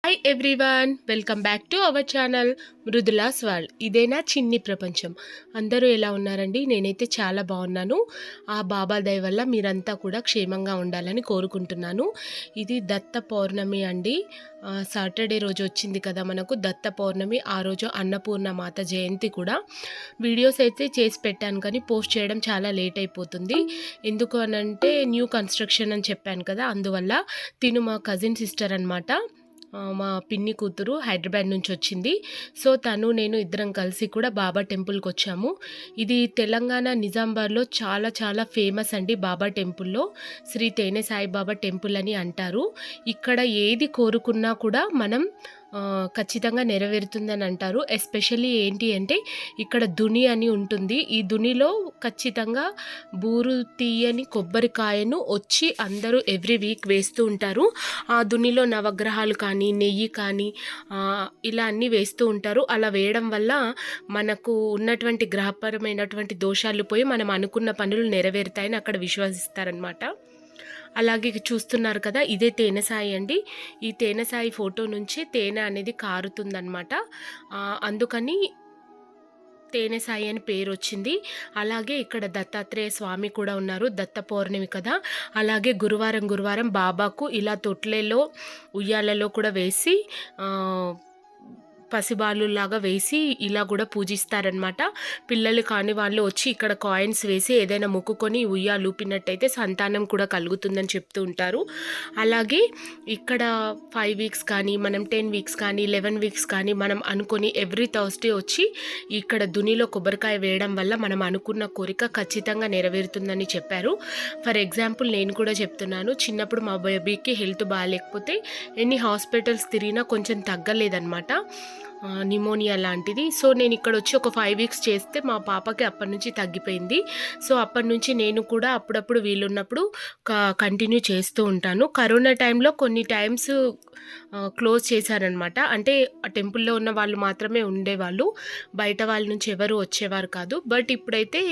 Hi everyone, welcome back to our channel Mridula's world. ఇదే నా చిన్ని ప్రపంచం. అందరూ ఎలా ఉన్నారండి? నేనైతే చాలా బాగున్నాను. ఆ బాబా దయ వల్ల మీరంతా కూడా క్షేమంగా ఉండాలని కోరుకుంటున్నాను. ఇది దత్త పౌర్ణమి అండి. సాటర్డే రోజు వచ్చింది కదా మనకు దత్త పౌర్ణమి. ఆ రోజు అన్నపూర్ణ మాత జయంతి కూడా. వీడియోస్ అయితే చేసి పెట్టాను కానీ పోస్ట్ చేయడం చాలా లేట్ అయిపోతుంది. ఎందుకు అనంటే న్యూ కన్స్ట్రక్షన్ అని చెప్పాను కదా, అందువల్ల. తిను మా కజిన్ సిస్టర్ అనమాట. మా పిన్ని కూతురు హైదరాబాద్ నుంచి వచ్చింది. సో తను నేను ఇద్దరం కలిసి కూడా బాబా టెంపుల్కి వచ్చాము. ఇది తెలంగాణ నిజామాబాద్లో చాలా చాలా ఫేమస్ అండి. బాబా టెంపుల్లో శ్రీ తేనె సాయిబాబా టెంపుల్ అని అంటారు. ఇక్కడ ఏది కోరుకున్నా కూడా మనం ఖచ్చితంగా నెరవేరుతుందని అంటారు. ఎస్పెషల్లీ ఏంటి అంటే ఇక్కడ దుని అని ఉంటుంది. ఈ దునిలో ఖచ్చితంగా బూరు తీయని కొబ్బరికాయను వచ్చి అందరూ ఎవ్రీ వీక్ వేస్తూ ఉంటారు. ఆ దునిలో నవగ్రహాలు కానీ నెయ్యి కానీ ఇలా అన్నీ వేస్తూ ఉంటారు. అలా వేయడం వల్ల మనకు ఉన్నటువంటి గ్రహపరమైనటువంటి దోషాలు పోయి మనం అనుకున్న పనులు నెరవేరుతాయని అక్కడ విశ్వసిస్తారనమాట. అలాగే చూస్తున్నారు కదా, ఇదే తేనె సాయి అండి. ఈ తేనె సాయి ఫోటో నుంచి తేనె అనేది కారుతుందనమాట. అందుకని తేనె సాయి అని పేరు వచ్చింది. అలాగే ఇక్కడ దత్తాత్రేయ స్వామి కూడా ఉన్నారు. దత్త పౌర్ణమి కదా, అలాగే గురువారం బాబాకు ఇలా తొట్లెలో ఉయ్యాలలో కూడా వేసి పసిబాలులాగా వేసి ఇలా కూడా పూజిస్తారనమాట. పిల్లలు కాని వాళ్ళు వచ్చి ఇక్కడ కాయిన్స్ వేసి ఏదైనా మొక్కుకొని ఉయ్యాలు ఊపినట్టయితే సంతానం కూడా కలుగుతుందని చెప్తూ ఉంటారు. అలాగే ఇక్కడ 5 వీక్స్ కానీ మనం 10 వీక్స్ కానీ 11 వీక్స్ కానీ మనం అనుకొని ఎవ్రీ థర్స్డే వచ్చి ఇక్కడ దునిలో కొబ్బరికాయ వేయడం వల్ల మనం అనుకున్న కోరిక ఖచ్చితంగా నెరవేరుతుందని చెప్పారు. ఫర్ ఎగ్జాంపుల్ నేను కూడా చెప్తున్నాను. చిన్నప్పుడు మా బేబీకి హెల్త్ బాగాలేకపోతే ఎన్ని హాస్పిటల్స్ తిరిగినా కొంచెం తగ్గలేదన్నమాట, నిమోనియా లాంటిది. సో నేను ఇక్కడ వచ్చి ఒక 5 వీక్స్ చేస్తే మా పాపకి అప్పటి నుంచి తగ్గిపోయింది. సో అప్పటి నుంచి నేను కూడా అప్పుడప్పుడు వీలున్నప్పుడు కంటిన్యూ చేస్తూ ఉంటాను. కరోనా టైంలో కొన్ని టైమ్స్ క్లోజ్ చేశారనమాట. అంటే ఆ టెంపుల్లో ఉన్న వాళ్ళు మాత్రమే ఉండేవాళ్ళు, బయట వాళ్ళ నుంచి ఎవరు వచ్చేవారు కాదు. బట్ ఇప్పుడైతే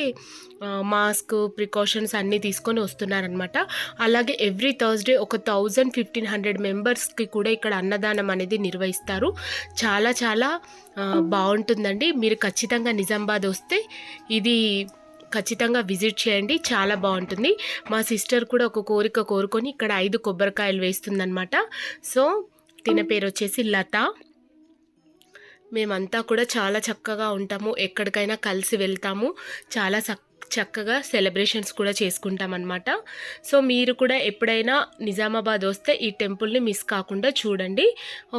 మాస్క్ ప్రికాషన్స్ అన్నీ తీసుకొని వస్తున్నారనమాట. అలాగే ఎవ్రీ థర్స్డే ఒక 1500 మెంబర్స్కి కూడా ఇక్కడ అన్నదానం అనేది నిర్వహిస్తారు. చాలా చాలా బాగుంటుందండి. మీరు ఖచ్చితంగా నిజామాబాద్ వస్తే ఇది ఖచ్చితంగా విజిట్ చేయండి, చాలా బాగుంటుంది. మా సిస్టర్ కూడా ఒక కోరిక కోరుకొని ఇక్కడ 5 కొబ్బరికాయలు వేస్తుందన్నమాట. సో తిన పేరు వచ్చేసి లత. మేమంతా కూడా చాలా చక్కగా ఉంటాము, ఎక్కడికైనా కలిసి వెళ్తాము, చాలా చక్కగా సెలబ్రేషన్స్ కూడా చేసుకుంటాం అన్నమాట. సో మీరు కూడా ఎప్పుడైనా నిజామాబాద్ వస్తే ఈ టెంపుల్ని మిస్ కాకుండా చూడండి,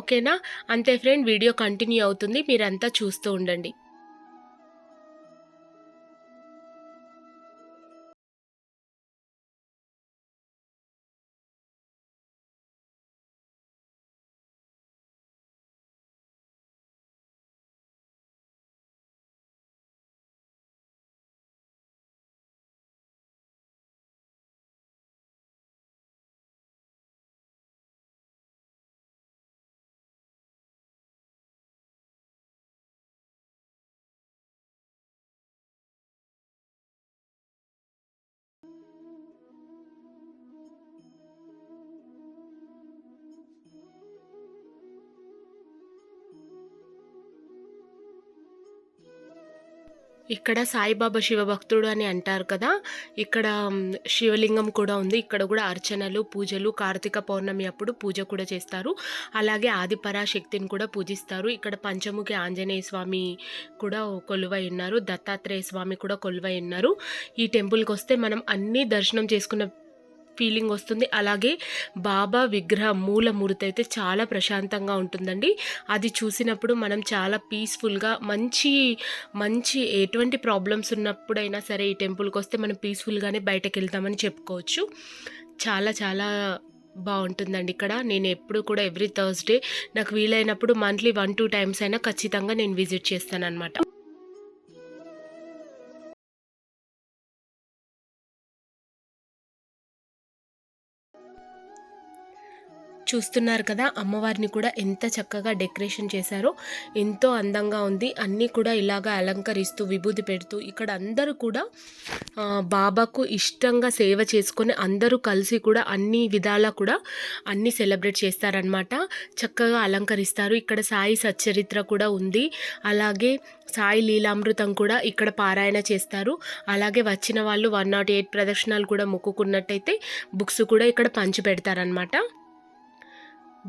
ఓకేనా? అంతే ఫ్రెండ్, వీడియో కంటిన్యూ అవుతుంది, మీరంతా చూస్తూ ఉండండి. ఇక్కడ సాయిబాబా శివభక్తుడు అని అంటారు కదా, ఇక్కడ శివలింగం కూడా ఉంది. ఇక్కడ కూడా అర్చనలు పూజలు, కార్తీక పౌర్ణమి అప్పుడు పూజ కూడా చేస్తారు. అలాగే ఆదిపరాశక్తిని కూడా పూజిస్తారు. ఇక్కడ పంచముఖి ఆంజనేయ స్వామి కూడా కొలువై ఉన్నారు, దత్తాత్రేయ స్వామి కూడా కొలువై ఉన్నారు. ఈ టెంపుల్కి వస్తే మనం అన్నీ దర్శనం చేసుకున్న ఫీలింగ్ వస్తుంది. అలాగే బాబా విగ్రహం మూలమూర్తి అయితే చాలా ప్రశాంతంగా ఉంటుందండి. అది చూసినప్పుడు మనం చాలా పీస్ఫుల్గా మంచి మంచి ఎటువంటి ప్రాబ్లమ్స్ ఉన్నప్పుడైనా సరే ఈ టెంపుల్కి వస్తే మనం పీస్ఫుల్గానే బయటకు వెళ్తామని చెప్పుకోవచ్చు. చాలా చాలా బాగుంటుందండి ఇక్కడ. నేను ఎప్పుడు కూడా ఎవ్రీ థర్స్డే నాకు వీలైనప్పుడు మంత్లీ 1-2 టైమ్స్ అయినా ఖచ్చితంగా నేను విజిట్ చేస్తాను అనమాట. చూస్తున్నారు కదా, అమ్మవారిని కూడా ఎంత చక్కగా డెకరేషన్ చేశారో, ఎంతో అందంగా ఉంది. అన్నీ కూడా ఇలాగా అలంకరిస్తూ విభూది పెడుతూ ఇక్కడ అందరూ కూడా బాబాకు ఇష్టంగా సేవ చేసుకొని అందరూ కలిసి కూడా అన్ని విధాలా కూడా అన్నీ సెలబ్రేట్ చేస్తారనమాట. చక్కగా అలంకరిస్తారు. ఇక్కడ సాయి సచ్చరిత్ర కూడా ఉంది, అలాగే సాయి లీలామృతం కూడా ఇక్కడ పారాయణ చేస్తారు. అలాగే వచ్చిన వాళ్ళు 108 ప్రదక్షిణాలు కూడా మొక్కుకున్నట్టయితే బుక్స్ కూడా ఇక్కడ పంచి పెడతారనమాట.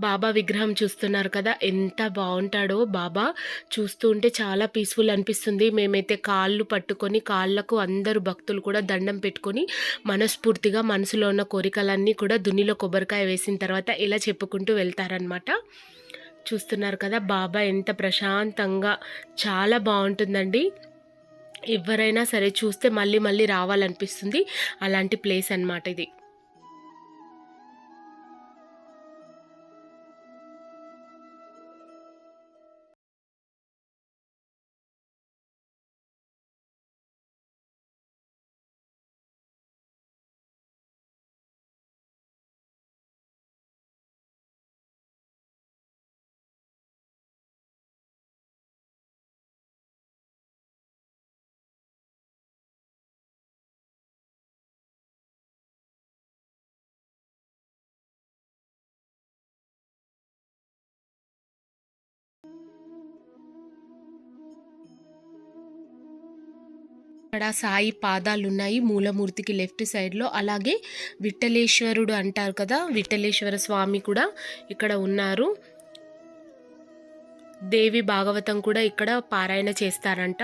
బాబా విగ్రహం చూస్తున్నారు కదా, ఎంత బాగుంటాడో బాబా. చూస్తూ ఉంటే చాలా పీస్ఫుల్ అనిపిస్తుంది. మేమైతే కాళ్ళు పట్టుకొని కాళ్ళకు అందరూ భక్తులు కూడా దండం పెట్టుకొని మనస్ఫూర్తిగా మనసులో ఉన్న కోరికలన్నీ కూడా దున్నిలో కొబ్బరికాయ వేసిన తర్వాత ఇలా చెప్పుకుంటూ వెళ్తారనమాట. చూస్తున్నారు కదా, బాబా ఎంత ప్రశాంతంగా, చాలా బాగుంటుందండి. ఎవరైనా సరే చూస్తే మళ్ళీ మళ్ళీ రావాలనిపిస్తుంది. అలాంటి ప్లేస్ అన్నమాట ఇది. ఇక్కడ సాయి పాదాలు ఉన్నాయి మూలమూర్తికి లెఫ్ట్ సైడ్లో. అలాగే విఠలేశ్వరుడు అంటారు కదా, విఠలేశ్వర స్వామి కూడా ఇక్కడ ఉన్నారు. దేవి భాగవతం కూడా ఇక్కడ పారాయణ చేస్తారంట.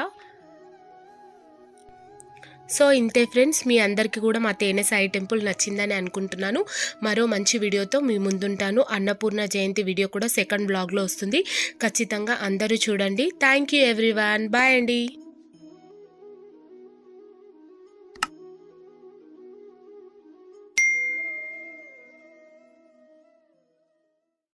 సో ఇంతే ఫ్రెండ్స్, మీ అందరికీ కూడా మా తేనె సాయి టెంపుల్ నచ్చిందని అనుకుంటున్నాను. మరో మంచి వీడియోతో మీ ముందుంటాను. అన్నపూర్ణ జయంతి వీడియో కూడా సెకండ్ బ్లాగ్లో వస్తుంది. ఖచ్చితంగా అందరూ చూడండి. Thank you everyone. బాయ్ అండి.